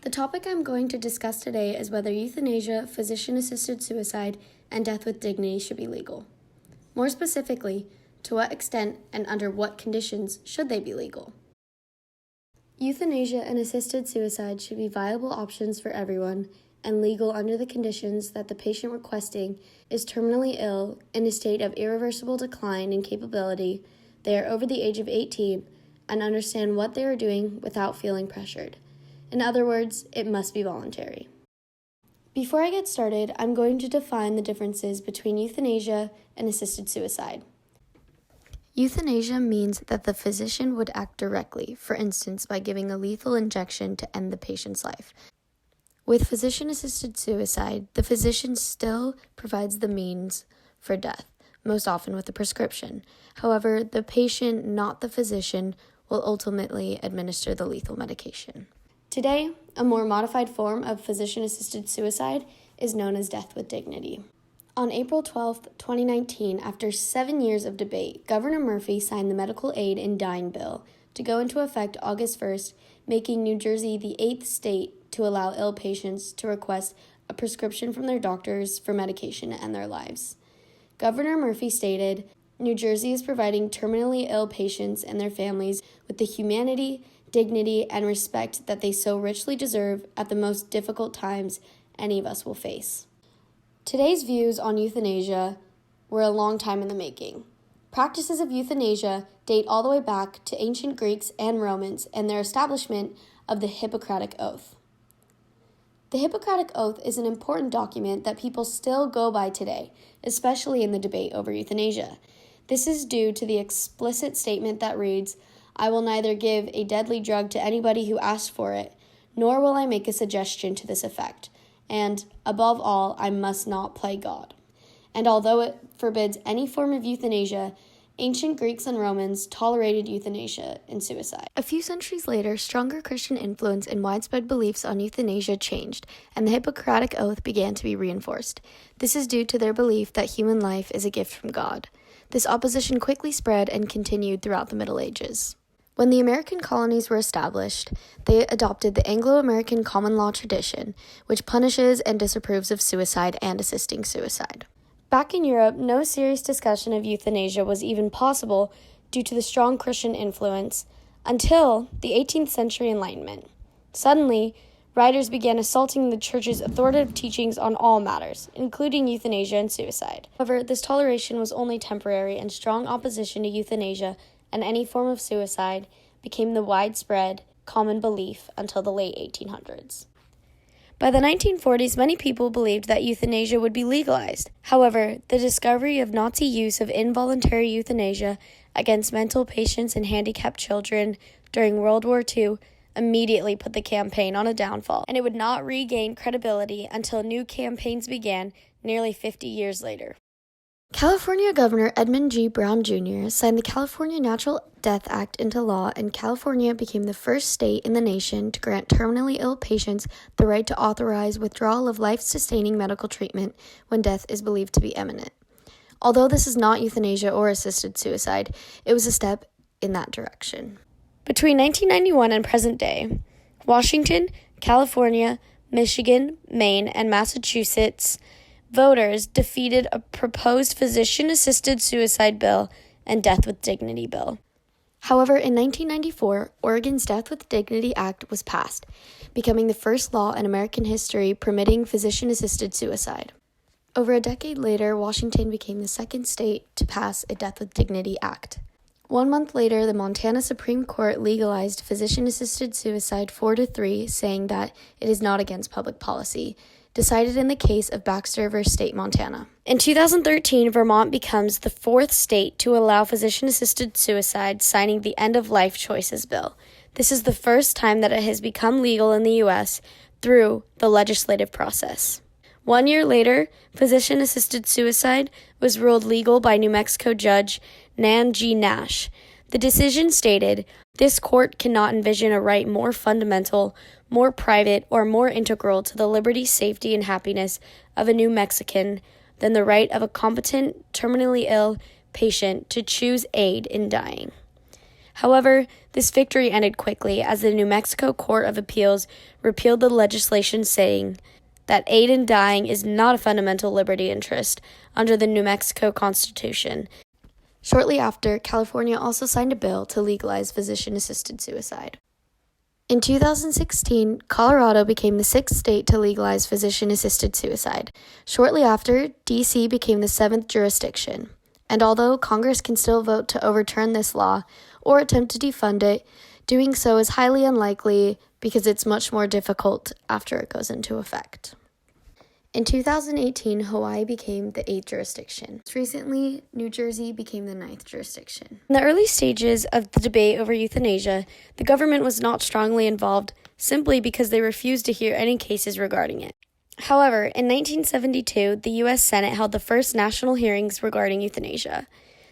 The topic I'm going to discuss today is whether euthanasia, physician-assisted suicide, and death with dignity should be legal. More specifically, to what extent and under what conditions should they be legal? Euthanasia and assisted suicide should be viable options for everyone and legal under the conditions that the patient requesting is terminally ill, in a state of irreversible decline in capability, they are over the age of 18, and understand what they are doing without feeling pressured. In other words, it must be voluntary. Before I get started, I'm going to define the differences between euthanasia and assisted suicide. Euthanasia means that the physician would act directly, for instance, by giving a lethal injection to end the patient's life. With physician-assisted suicide, the physician still provides the means for death, most often with a prescription. However, the patient, not the physician, will ultimately administer the lethal medication. Today, a more modified form of physician-assisted suicide is known as death with dignity. On April 12, 2019, after 7 years of debate, Governor Murphy signed the Medical Aid in Dying Bill to go into effect August 1st, making New Jersey the 8th state to allow ill patients to request a prescription from their doctors for medication to end their lives. Governor Murphy stated, "New Jersey is providing terminally ill patients and their families with the humanity, dignity, and respect that they so richly deserve at the most difficult times any of us will face." Today's views on euthanasia were a long time in the making. Practices of euthanasia date all the way back to ancient Greeks and Romans and their establishment of the Hippocratic Oath. The Hippocratic Oath is an important document that people still go by today, especially in the debate over euthanasia. This is due to the explicit statement that reads, "I will neither give a deadly drug to anybody who asks for it, nor will I make a suggestion to this effect. And, above all, I must not play God." And although it forbids any form of euthanasia, ancient Greeks and Romans tolerated euthanasia and suicide. A few centuries later, stronger Christian influence and widespread beliefs on euthanasia changed, and the Hippocratic Oath began to be reinforced. This is due to their belief that human life is a gift from God. This opposition quickly spread and continued throughout the Middle Ages. When the American colonies were established, they adopted the Anglo-American common law tradition, which punishes and disapproves of suicide and assisting suicide. Back in Europe, no serious discussion of euthanasia was even possible due to the strong Christian influence until the 18th century Enlightenment. Suddenly, writers began assaulting the church's authoritative teachings on all matters, including euthanasia and suicide. However, this toleration was only temporary, and strong opposition to euthanasia and any form of suicide became the widespread, common belief until the late 1800s. By the 1940s, many people believed that euthanasia would be legalized. However, the discovery of Nazi use of involuntary euthanasia against mental patients and handicapped children during World War II immediately put the campaign on a downfall, and it would not regain credibility until new campaigns began nearly 50 years later. California Governor Edmund G. Brown Jr. signed the California Natural Death Act into law, and California became the first state in the nation to grant terminally ill patients the right to authorize withdrawal of life-sustaining medical treatment when death is believed to be imminent. Although this is not euthanasia or assisted suicide, it was a step in that direction. Between 1991 and present day, Washington, California, Michigan, Maine, and Massachusetts voters defeated a proposed physician-assisted suicide bill and death with dignity bill. However, in 1994, Oregon's Death with Dignity Act was passed, becoming the first law in American history permitting physician-assisted suicide. Over a decade later, Washington became the second state to pass a Death with Dignity Act. 1 month later, the Montana Supreme Court legalized physician-assisted suicide 4-3, saying that it is not against public policy, decided in the case of Baxter v. State, Montana. In 2013, Vermont becomes the 4th state to allow physician-assisted suicide, signing the End of Life Choices Bill. This is the first time that it has become legal in the U.S. through the legislative process. 1 year later, physician-assisted suicide was ruled legal by New Mexico Judge Nan G. Nash. The decision stated, "This court cannot envision a right more fundamental, more private, or more integral to the liberty, safety, and happiness of a New Mexican than the right of a competent, terminally ill patient to choose aid in dying." However, this victory ended quickly as the New Mexico Court of Appeals repealed the legislation saying that aid in dying is not a fundamental liberty interest under the New Mexico Constitution. Shortly after, California also signed a bill to legalize physician-assisted suicide. In 2016, Colorado became the sixth state to legalize physician-assisted suicide. Shortly after, D.C. became the seventh jurisdiction. And although Congress can still vote to overturn this law or attempt to defund it, doing so is highly unlikely because it's much more difficult after it goes into effect. In 2018, Hawaii became the 8th jurisdiction. Most recently, New Jersey became the 9th jurisdiction. In the early stages of the debate over euthanasia, the government was not strongly involved simply because they refused to hear any cases regarding it. However, in 1972, the U.S. Senate held the first national hearings regarding euthanasia.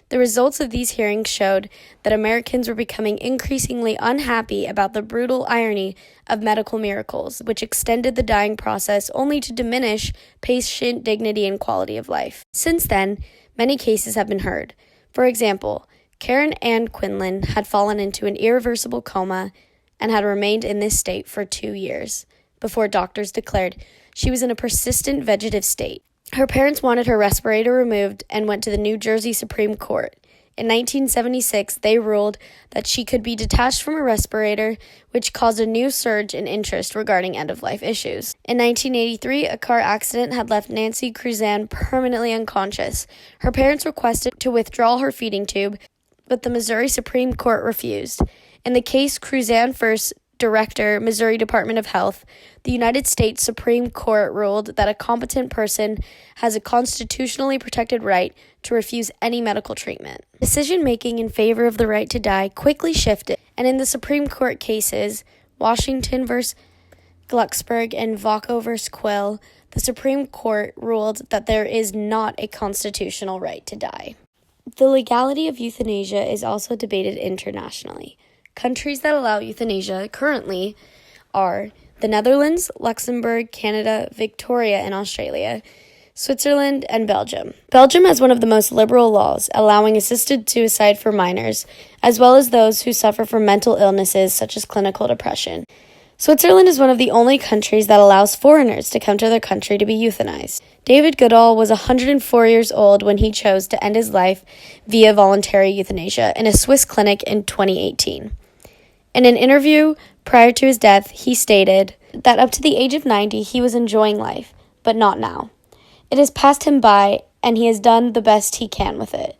The results of these hearings showed that Americans were becoming increasingly unhappy about the brutal irony of medical miracles, which extended the dying process only to diminish patient dignity and quality of life. Since then, many cases have been heard. For example, Karen Ann Quinlan had fallen into an irreversible coma and had remained in this state for 2 years before doctors declared she was in a persistent vegetative state. Her parents wanted her respirator removed and went to the New Jersey Supreme Court. In 1976, they ruled that she could be detached from a respirator, which caused a new surge in interest regarding end-of-life issues. In 1983, a car accident had left Nancy Cruzan permanently unconscious. Her parents requested to withdraw her feeding tube, but the Missouri Supreme Court refused. In the case Cruzan vs. Director, Missouri Department of Health, the United States Supreme Court ruled that a competent person has a constitutionally protected right to refuse any medical treatment. Decision-making in favor of the right to die quickly shifted, and in the Supreme Court cases, Washington v. Glucksberg and Vaco v. Quill, the Supreme Court ruled that there is not a constitutional right to die. The legality of euthanasia is also debated internationally. Countries that allow euthanasia currently are the Netherlands, Luxembourg, Canada, Victoria, and Australia, Switzerland, and Belgium. Belgium has one of the most liberal laws, allowing assisted suicide for minors, as well as those who suffer from mental illnesses such as clinical depression. Switzerland is one of the only countries that allows foreigners to come to their country to be euthanized. David Goodall was 104 years old when he chose to end his life via voluntary euthanasia in a Swiss clinic in 2018. In an interview prior to his death, he stated that up to the age of 90, he was enjoying life, but not now. It has passed him by, and he has done the best he can with it.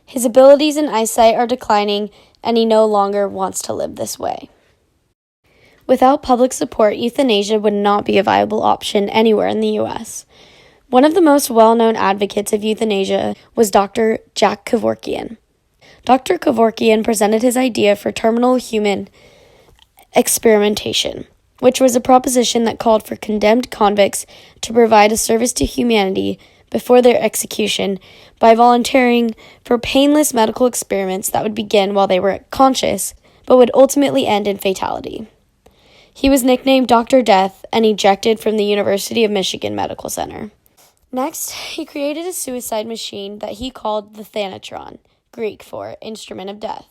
His abilities and eyesight are declining, and he no longer wants to live this way. Without public support, euthanasia would not be a viable option anywhere in the U.S. One of the most well-known advocates of euthanasia was Dr. Jack Kevorkian. Dr. Kevorkian presented his idea for terminal human experimentation, which was a proposition that called for condemned convicts to provide a service to humanity before their execution by volunteering for painless medical experiments that would begin while they were conscious, but would ultimately end in fatality. He was nicknamed Dr. Death and ejected from the University of Michigan Medical Center. Next, he created a suicide machine that he called the Thanatron, Greek for instrument of death.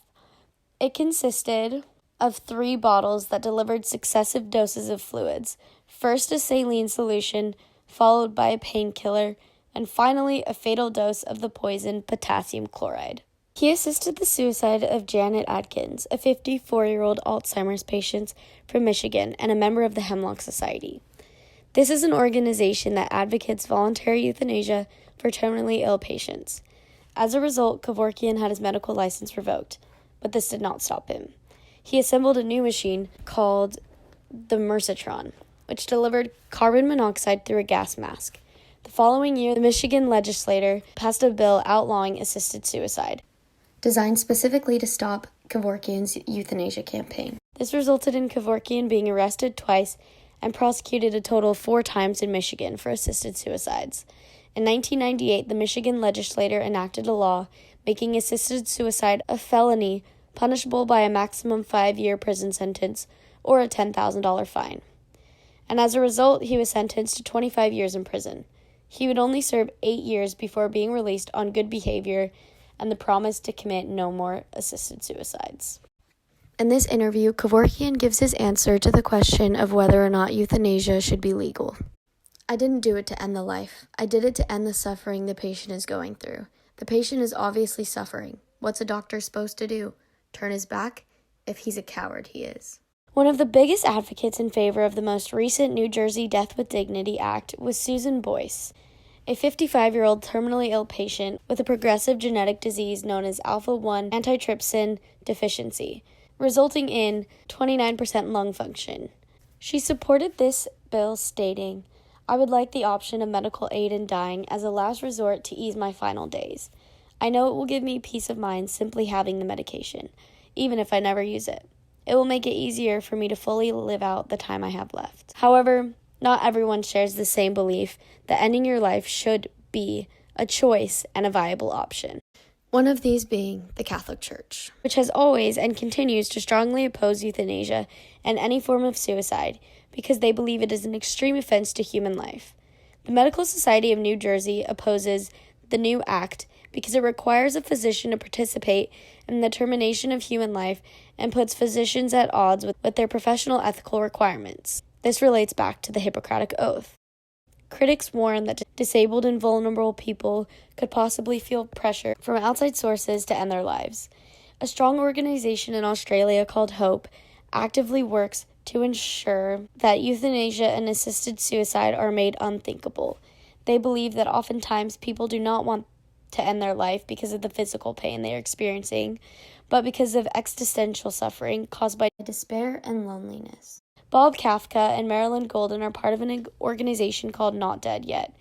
It consisted of 3 bottles that delivered successive doses of fluids, first a saline solution, followed by a painkiller, and finally a fatal dose of the poison potassium chloride. He assisted the suicide of Janet Adkins, a 54-year-old Alzheimer's patient from Michigan and a member of the Hemlock Society. This is an organization that advocates voluntary euthanasia for terminally ill patients. As a result, Kevorkian had his medical license revoked, but this did not stop him. He assembled a new machine called the Mercitron, which delivered carbon monoxide through a gas mask. The following year, the Michigan legislature passed a bill outlawing assisted suicide, designed specifically to stop Kevorkian's euthanasia campaign. This resulted in Kevorkian being arrested twice and prosecuted a total of 4 times in Michigan for assisted suicides. In 1998, the Michigan legislature enacted a law making assisted suicide a felony punishable by a maximum 5-year prison sentence or a $10,000 fine. And as a result, he was sentenced to 25 years in prison. He would only serve 8 years before being released on good behavior and the promise to commit no more assisted suicides. In this interview, Kevorkian gives his answer to the question of whether or not euthanasia should be legal. I didn't do it to end the life. I did it to end the suffering the patient is going through. The patient is obviously suffering. What's a doctor supposed to do? Turn his back? If he's a coward, he is. One of the biggest advocates in favor of the most recent New Jersey Death with Dignity Act was Susan Boyce, a 55-year-old terminally ill patient with a progressive genetic disease known as alpha-1 antitrypsin deficiency, resulting in 29% lung function. She supported this bill, stating, "I would like the option of medical aid in dying as a last resort to ease my final days. I know it will give me peace of mind simply having the medication, even if I never use it. It will make it easier for me to fully live out the time I have left." However, not everyone shares the same belief that ending your life should be a choice and a viable option. One of these being the Catholic Church, which has always and continues to strongly oppose euthanasia and any form of suicide because they believe it is an extreme offense to human life. The Medical Society of New Jersey opposes the new act because it requires a physician to participate in the termination of human life and puts physicians at odds with their professional ethical requirements. This relates back to the Hippocratic Oath. Critics warn that disabled and vulnerable people could possibly feel pressure from outside sources to end their lives. A strong organization in Australia called HOPE actively works to ensure that euthanasia and assisted suicide are made unthinkable. They believe that oftentimes people do not want to end their life because of the physical pain they are experiencing, but because of existential suffering caused by despair and loneliness. Bob Kafka and Marilyn Golden are part of an organization called Not Dead Yet,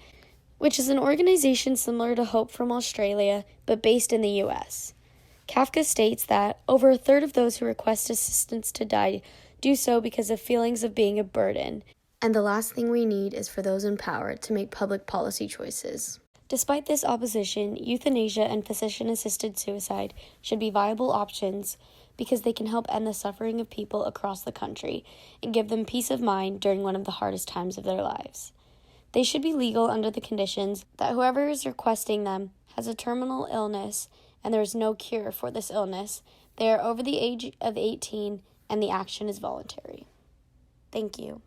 which is an organization similar to Hope from Australia, but based in the U.S. Kafka states that over a third of those who request assistance to die do so because of feelings of being a burden, and the last thing we need is for those in power to make public policy choices. Despite this opposition, euthanasia and physician-assisted suicide should be viable options because they can help end the suffering of people across the country and give them peace of mind during one of the hardest times of their lives. They should be legal under the conditions that whoever is requesting them has a terminal illness and there is no cure for this illness, they are over the age of 18, and the action is voluntary. Thank you.